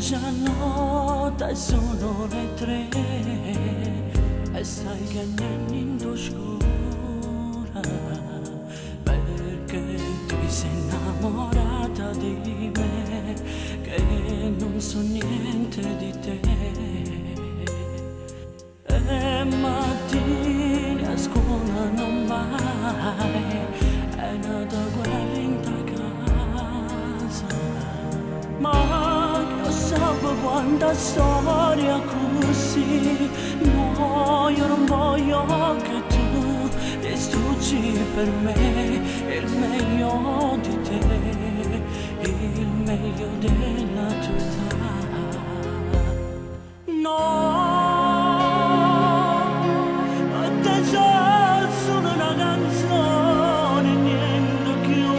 mezzanotte e sono le 3 e sai che niente oscura perché ti sei innamorata di me, che non so niente di te. E mattini a scuola non vai, è nata guerra in ta casa, ma io sapevo quanta storia così. No, io non voglio che tu distruggi per me il meglio di te, il meglio della tua età. No, a te solo una canzone, niente più.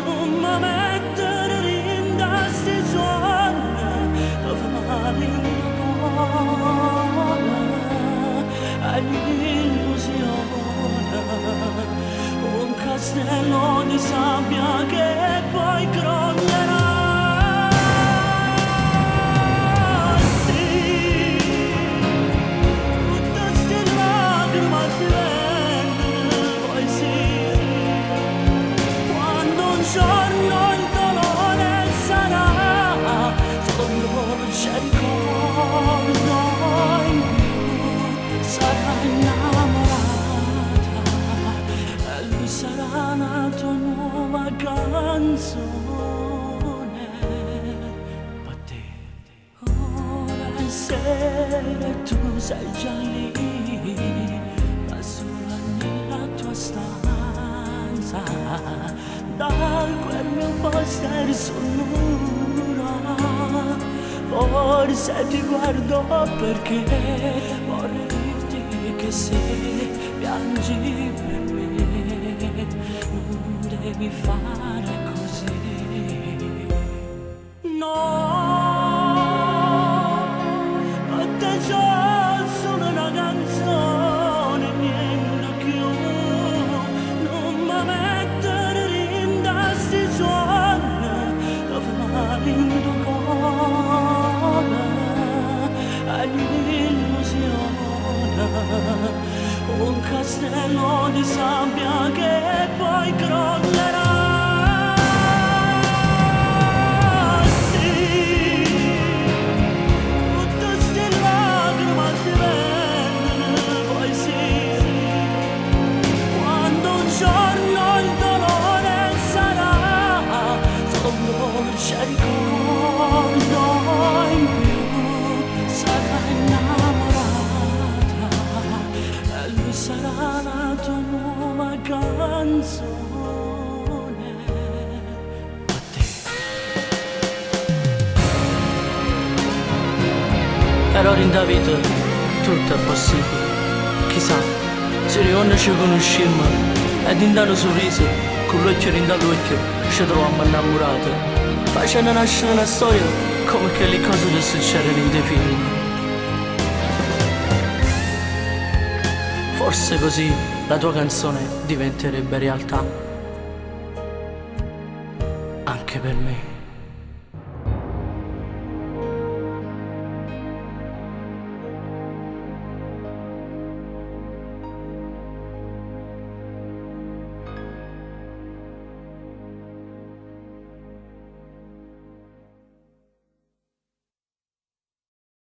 Non mi mettere in sti suoni dove male in cuore è l'illusione, un castello di sabbia che poi crollerà. Sarà la tua nuova canzone, ma te ora è sera e tu sei già lì, da sola nella tua stanza, da quel mio poster sul muro. Forse ti guardo perché vorrei dirti che se piangi per me non devi fare così. No, a te c'ho solo una canzone, niente più. Non mi mettere in sti suoni dove male in tuo cuore è l'illusione, un castello di sabbia che poi crollerà. Sì, tutte ste lacrime diventano poesie, quando un giorno il dolore sarà solo un dolce ricordo in più. Sarà innamorata e lui sarà la tua nuova canzone, a te. Però in da vita tutto è possibile, chissà, se noi ci conosciamo ed in un sorriso, con l'occhio in dall'occhio, ci troviamo innamorati, facendo nascere una storia come che le cose che succedono in dei film. Forse così la tua canzone diventerebbe realtà anche per me.